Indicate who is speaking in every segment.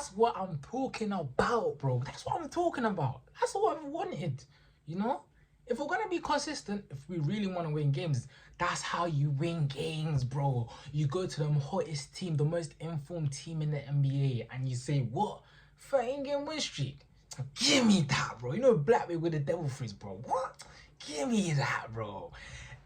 Speaker 1: That's what I'm talking about, bro. That's what I'm talking about. That's what I've wanted, you know? If we're gonna be consistent, if we really want to win games, that's how you win games, bro. You go to the hottest team, the most informed team in the NBA, and you say, what? 13-game win streak? Give me that, bro. You know Blackbeard with the devil freeze, bro. What? Give me that, bro.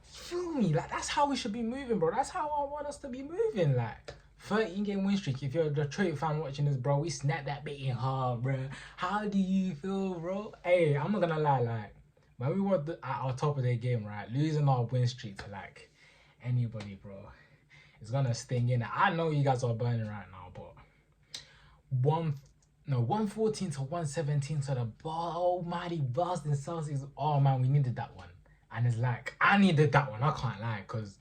Speaker 1: Feel me? Like, that's how we should be moving, bro. That's how I want us to be moving, like. 13-game win streak. If you're a Detroit fan watching this, bro, we snapped that bit in hard, bro. How do you feel, bro? Hey, I'm not gonna lie, like, when we were at our top of the game, right, losing our win streak to, like, anybody, bro, it's gonna sting in. I know you guys are burning right now, but 114 to 117 to the almighty Boston Celtics. Oh, man, we needed that one. And it's like, I needed that one, I can't lie, because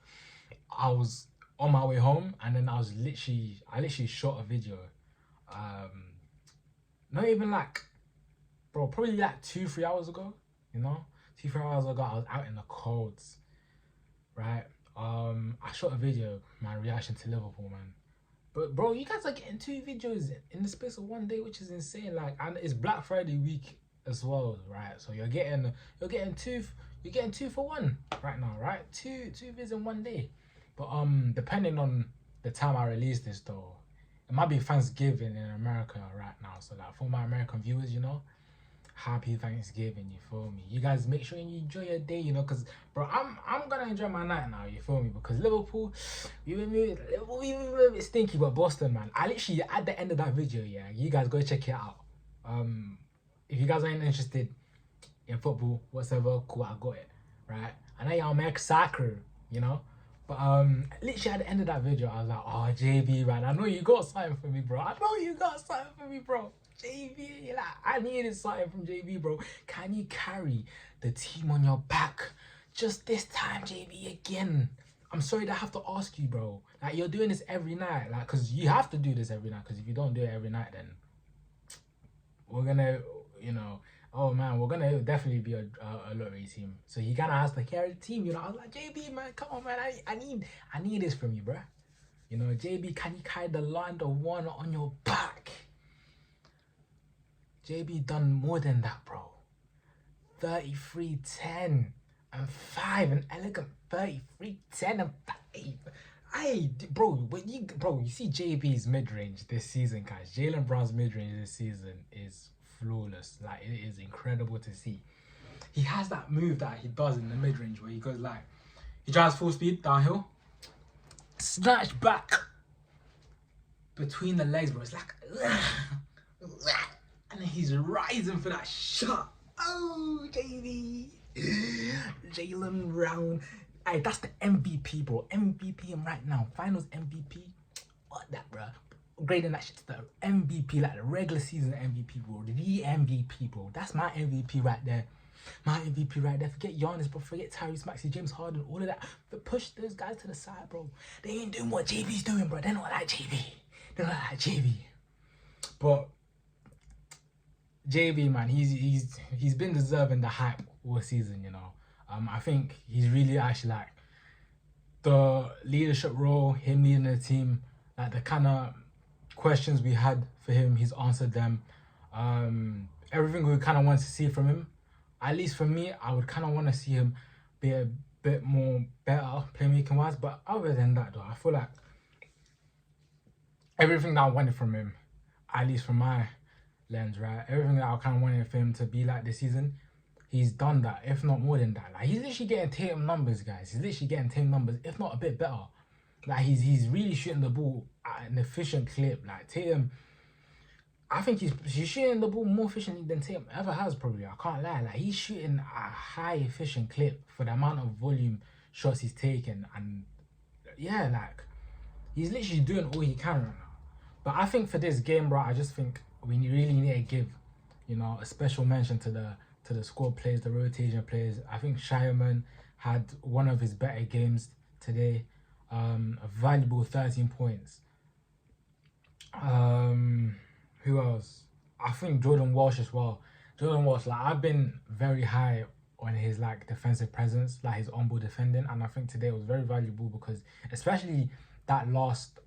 Speaker 1: I was on my way home, and then I literally shot a video, not even like, bro, probably like 2-3 hours ago, you know, 2-3 hours ago. I was out in the colds, right? I shot a video, my reaction to Liverpool, man. But bro, you guys are getting 2 videos in the space of 1 day, which is insane. Like, and it's Black Friday week as well, right? So you're getting 2 for 1 right now, right? Two videos in 1 day. But depending on the time I release this, though, it might be Thanksgiving in America right now. So like, for my American viewers, you know, happy Thanksgiving, you feel me? You guys make sure you enjoy your day, you know, because bro, I'm gonna enjoy my night now, you feel me? Because Liverpool, we were a bit stinky, but Boston, man, I literally, at the end of that video, yeah, you guys go check it out. If you guys ain't interested in football whatsoever, cool, I got it, right? I know y'all make soccer, you know. But literally at the end of that video, I was like, oh, JB, man, I know you got something for me, bro. I know you got something for me, bro. JB, like, I needed something from JB, bro. Can you carry the team on your back just this time, JB, again? I'm sorry to have to ask you, bro. Like, you're doing this every night, like, because you have to do this every night, because if you don't do it every night, then we're gonna, you know, oh man, we're gonna definitely be a lottery team. So you gotta have to carry the team, you know. I was like, JB, man, come on, man, I need this from you, bro. You know, JB, can you carry the land of one on your back? JB done more than that, bro. 33, 10, and 5, an elegant 33, 10, and 5. Hey, bro, you see JB's mid-range this season, guys. Jaylen Brown's mid-range this season is flawless. Like, it is incredible to see. He has that move that he does in the mid-range where he goes like, he drives full speed downhill, snatch back between the legs, bro. It's like, and then he's rising for that shot. Oh, JB, Jaylen Brown. Hey, that's the MVP, bro. MVP him right now. Finals MVP. What that, bro? Grading that shit to the MVP, like the regular season MVP, bro. The MVP, bro. That's my MVP right there. My MVP right there. Forget Giannis, bro. Forget Tyrese Maxey, James Harden, all of that. But push those guys to the side, bro. They ain't doing what JB's doing, bro. They're not like JB. They're not like JB. But JB, man, he's been deserving the hype all season, you know. I think he's really actually like the leadership role, him leading the team, like the kind of questions we had for him, he's answered them. Everything we kind of want to see from him, at least for me, I would kind of want to see him be a bit more better playmaking wise. But other than that, though, I feel like everything that I wanted from him, at least from my lens, right? Everything that I kind of wanted for him to be like this season, he's done that, if not more than that. Like, he's literally getting Tatum numbers, guys. He's literally getting Tatum numbers, if not a bit better. Like, he's really shooting the ball at an efficient clip. Like, Tatum, I think he's shooting the ball more efficiently than Tatum ever has, probably. I can't lie. Like, he's shooting a high efficient clip for the amount of volume shots he's taking. And yeah, like, he's literally doing all he can right now. But I think for this game, bro, I just think we really need to give, you know, a special mention to the squad players, the rotation players. I think Shireman had one of his better games today. A valuable 13 points. Who else? I think Jordan Walsh as well. Jordan Walsh, like, I've been very high on his like defensive presence, like his on-ball defending, and I think today was very valuable because especially that last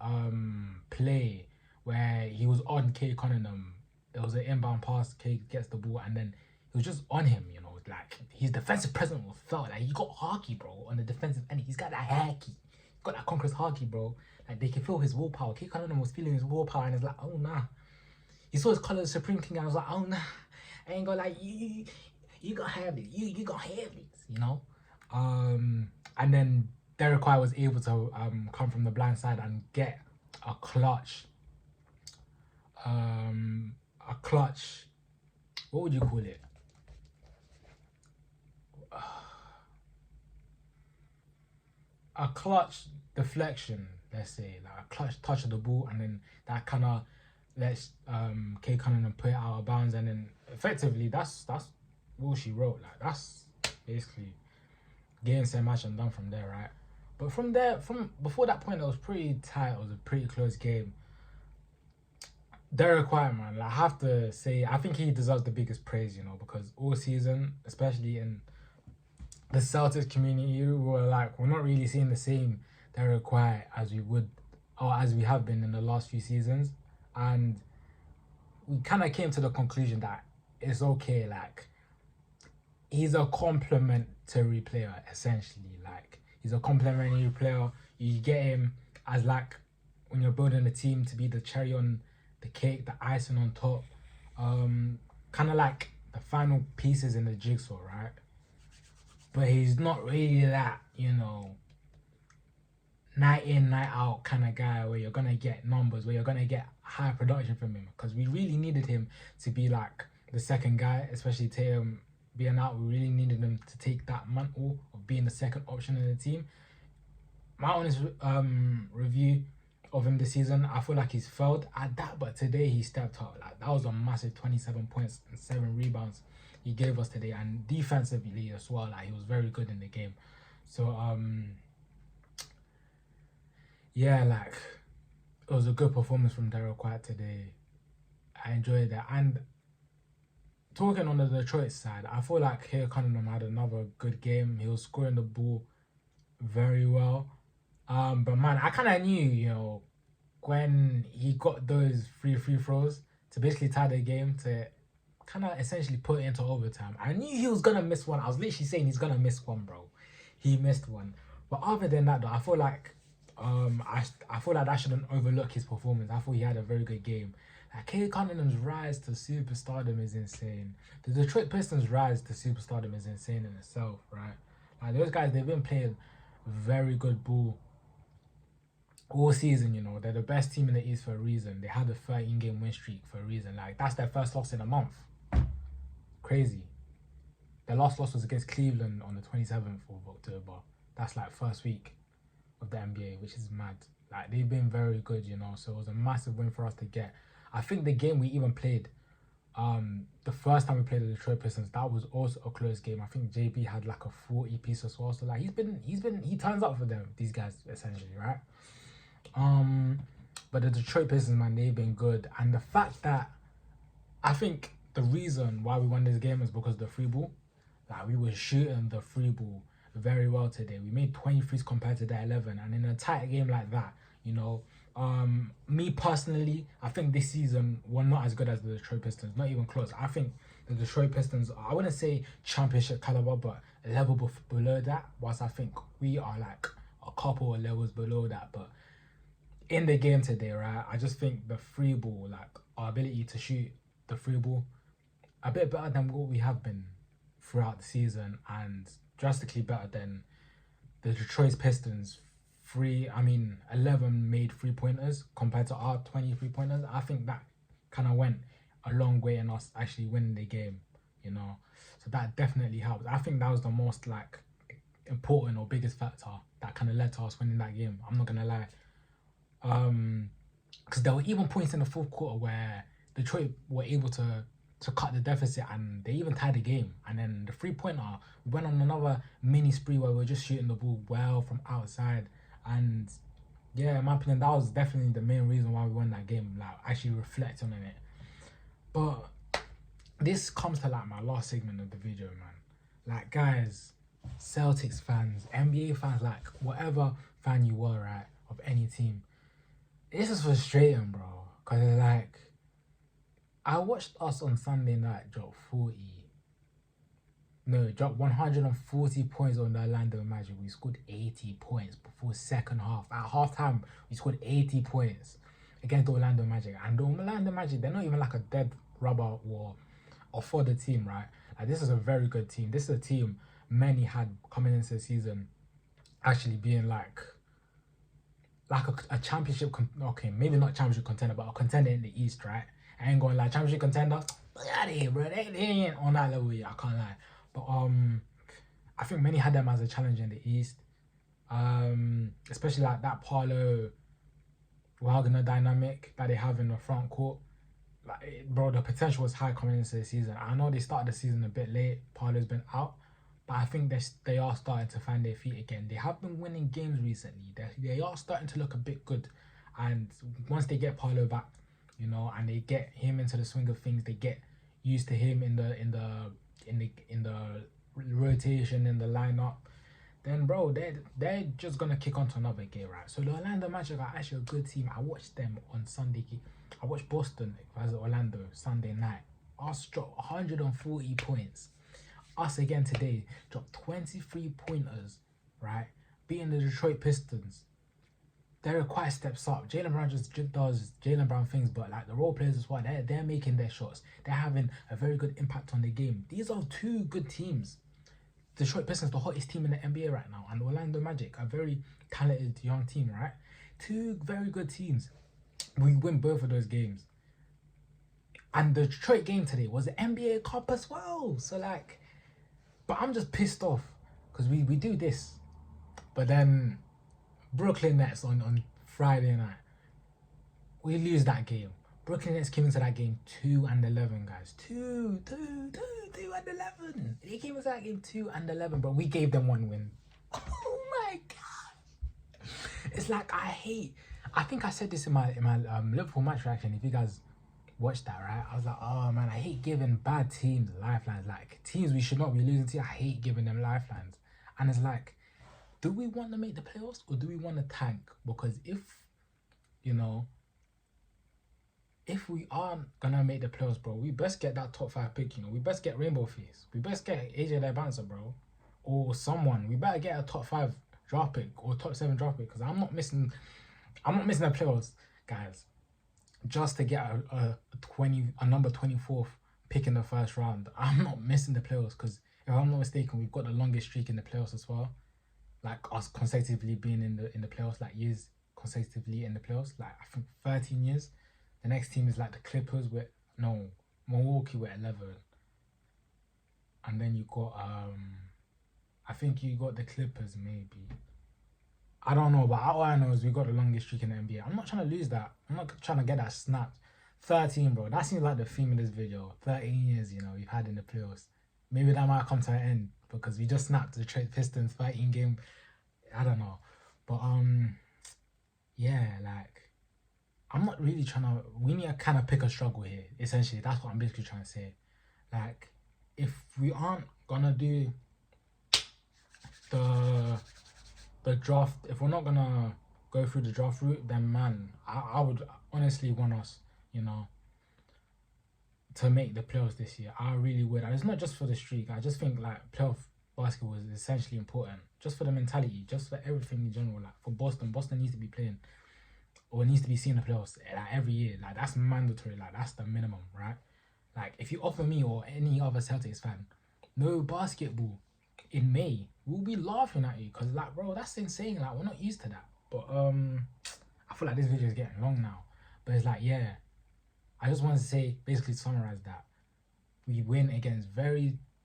Speaker 1: play where he was on K Cunningham. It was an inbound pass. K gets the ball, and then he was just on him. You know, like his defensive presence was felt. Like he got hockey, bro, on the defensive end. He's got that hockey. He's got that conqueror's hockey, bro. Like they can feel his willpower. K Cunningham was feeling his willpower, and it's like, oh nah. He saw his color, the Supreme King, and I was like, oh nah. I ain't gonna like you gonna have it. You gonna have it. You know. And then Derek White was able to come from the blind side and get a clutch. What would you call it? A clutch deflection, let's say, like a clutch touch of the ball, and then that kind of lets K Cunningham put it out of bounds, and then effectively that's all she wrote. Like that's basically game, set, match, and done from there, right? But from before that point, it was pretty tight. It was a pretty close game. Derek White, man, like, I have to say, I think he deserves the biggest praise, you know, because all season, especially in the Celtics community, we were like, we're not really seeing the same Derek White as we would, or as we have been in the last few seasons. And we kind of came to the conclusion that it's okay, like, he's a complementary player, essentially. Like, he's a complementary player. You get him as, like, when you're building a team, to be the cherry on the cake, the icing on top. Kind of like the final pieces in the jigsaw, right? But he's not really that, you know, night in, night out kind of guy where you're going to get numbers, where you're going to get high production from him. Because we really needed him to be like the second guy, especially Tatum being out. We really needed him to take that mantle of being the second option in the team. My honest review of him this season, I feel like he's failed at that, but today he stepped up. Like, that was a massive 27 points and 7 rebounds he gave us today, and defensively as well, like, he was very good in the game. So yeah, like, it was a good performance from Derek White today. I enjoyed that. And talking on the Detroit side, I feel like K Cunningham had another good game. He was scoring the ball very well. But man, I kind of knew, you know, when he got those free throws to basically tie the game, to kind of essentially put it into overtime. I knew he was gonna miss one. I was literally saying he's gonna miss one, bro. He missed one. But other than that, though, I feel like I feel like I shouldn't overlook his performance. I thought he had a very good game. Like, K Cunningham's rise to superstardom is insane. The Detroit Pistons' rise to superstardom is insane in itself, right? Like, those guys, they've been playing very good ball all season, you know. They're the best team in the East for a reason. They had a 13-game win streak for a reason. Like, that's their first loss in a month. Crazy. Their last loss was against Cleveland on the 27th of October. That's like first week of the NBA, which is mad. Like, they've been very good, you know. So it was a massive win for us to get. I think the game we even played, the first time we played the Detroit Pistons, that was also a close game. I think JB had like a 40 piece as well. So like, he turns up for them, these guys, essentially, right? But the Detroit Pistons, man, they've been good. And the fact that, I think the reason why we won this game is because of the free ball. Like, we were shooting the free ball very well today. We made 23s compared to their 11. And in a tight game like that, you know, me personally, I think this season we're not as good as the Detroit Pistons. Not even close. I think the Detroit Pistons, I wouldn't say championship caliber, but a level below that. Whilst I think we are like a couple of levels below that. But in the game today, right, I just think the free ball, like our ability to shoot the free ball, a bit better than what we have been throughout the season, and drastically better than the Detroit Pistons 11 made 3-pointers compared to our 20 3-pointers. I think that kind of went a long way in us actually winning the game, you know. So that definitely helped. I think that was the most like important or biggest factor that kind of led to us winning that game. I'm not gonna lie. Because there were even points in the fourth quarter where Detroit were able to cut the deficit, and they even tied the game. And then the 3-pointer, we went on another mini spree where we were just shooting the ball well from outside. And yeah, in my opinion, that was definitely the main reason why we won that game, like actually reflecting on it. But this comes to like my last segment of the video, man. Like, guys, Celtics fans, NBA fans, like whatever fan you were, right, of any team, this is frustrating, bro. Cause like, I watched us on Sunday night drop 140 points on the Orlando Magic. We scored 80 points before second half. At halftime, we scored 80 points against the Orlando Magic. And the Orlando Magic, they're not even like a dead rubber or for the team, right? Like, this is a very good team. This is a team many had coming into the season actually being like a championship, okay, maybe not championship contender, but a contender in the East, right? I ain't going like championship contender. Look out of here, bro. They ain't on that level yet. I can't lie. But I think many had them as a challenge in the East. Especially like that Paolo Wagner dynamic that they have in the front court. Like, bro, the potential was high coming into the season. I know they started the season a bit late. Paolo's been out. But I think they are starting to find their feet again. They have been winning games recently. They are starting to look a bit good. And once they get Paolo back, you know, and they get him into the swing of things, they get used to him in the rotation, in the lineup, then bro, they're just gonna kick on to another game, right? So the Orlando Magic are actually a good team. I watched them on Sunday. I watched Boston versus Orlando Sunday night. Us dropped 140 points. Us again today dropped 23 pointers, right? Beating the Detroit Pistons. They're quite steps up. Jaylen Brown just does Jaylen Brown things, but like the role players as well, they're making their shots. They're having a very good impact on the game. These are two good teams. Detroit Pistons, the hottest team in the NBA right now, and Orlando Magic, a very talented young team, right? Two very good teams. We win both of those games. And the Detroit game today was the NBA Cup as well. So like, but I'm just pissed off because we do this. But then Brooklyn Nets on Friday night, we lose that game. Brooklyn Nets came into that game 2-11, guys. 2-11. They came into that game 2-11, but we gave them one win. Oh my god! It's like I think I said this in my Liverpool match reaction. If you guys watched that, right? I was like, oh man, I hate giving bad teams lifelines. Like teams we should not be losing to, I hate giving them lifelines. And it's like, do we want to make the playoffs or do we want to tank? Because if we aren't gonna make the playoffs, bro, we best get that top 5 pick, we best get Rainbow Face. We best get AJ Bouncer, bro. Or someone. We better get a top 5 draft pick or top 7 draft pick. Because I'm not missing the playoffs, guys, just to get a number 24th pick in the first round. I'm not missing the playoffs because if I'm not mistaken, we've got the longest streak in the playoffs as well. Like us consecutively being in the playoffs, like years consecutively in the playoffs, like I think 13 years. The next team is like the Clippers with Milwaukee with 11. And then you got I think you got the Clippers maybe. I don't know, but all I know is we got the longest streak in the NBA. I'm not trying to lose that. I'm not trying to get that snapped. 13, bro. That seems like the theme of this video. 13 years, we've had in the playoffs. Maybe that might come to an end because we just snapped the Detroit Pistons 13 game. I don't know. But yeah, like I'm not really trying to, we need to kind of pick a struggle here. Essentially, that's what I'm basically trying to say. Like, if we aren't gonna do the draft, if we're not gonna go through the draft route, then man, I would honestly want us, to make the playoffs this year. I really would. And it's not just for the streak. I just think like playoff basketball is essentially important, just for the mentality, just for everything in general. Like for Boston needs to be playing, or needs to be seeing the playoffs like every year. Like that's mandatory. Like that's the minimum, right? Like if you offer me or any other Celtics fan no basketball in May, we'll be laughing at you because like, bro, that's insane. Like we're not used to that. But I feel like this video is getting long now. But it's like, yeah, I just wanted to say, basically summarize that we win against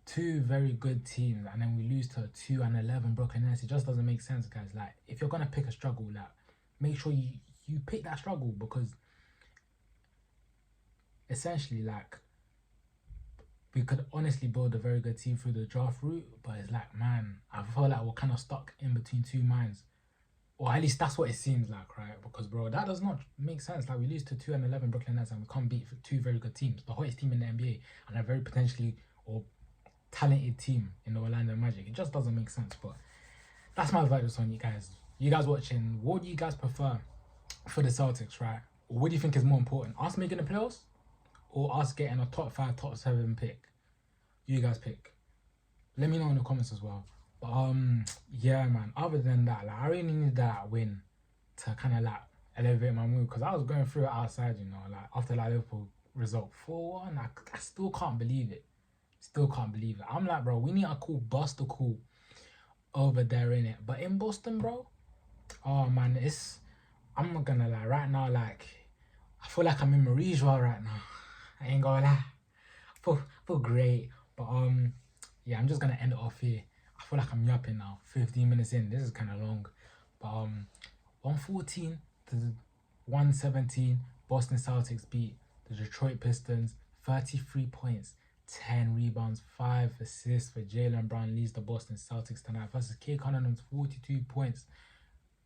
Speaker 1: two very good teams, and then we lose to 2-11 Brooklyn Nets. It just doesn't make sense, guys. Like if you're gonna pick a struggle, like make sure you pick that struggle, because essentially like we could honestly build a very good team through the draft route, but it's like, man, I feel like we're kind of stuck in between two minds. Or at least that's what it seems like, right? Because, bro, that does not make sense. Like, we lose to 2-11 Brooklyn Nets and we can't beat two very good teams. The hottest team in the NBA and a very potentially or talented team in the Orlando Magic. It just doesn't make sense. But that's my advice on you guys. You guys watching, what do you guys prefer for the Celtics, right? what do you think is more important? Us making the playoffs or us getting a top 5, top 7 pick? You guys pick. Let me know in the comments as well. But yeah, man. Other than that, like I really need that win to kind of like elevate my mood, because I was going through it outside, you know, like after that Liverpool result 4-1. I still can't believe it. Still can't believe it. I'm like, bro, we need a cool Buster cool over there in it. But in Boston, bro, oh man, I'm not gonna lie. Right now, like I feel like I'm in Marie's world right now. I ain't gonna lie. Feel great. But yeah, I'm just gonna end it off here. I feel like I'm yapping now. 15 minutes in. This is kind of long. But 114 to 117. Boston Celtics beat the Detroit Pistons. 33 points, 10 rebounds, 5 assists for Jaylen Brown. Leads the Boston Celtics tonight versus K Cunningham's 42 points.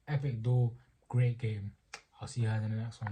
Speaker 1: Epic duel. Great game. I'll see you guys in the next one.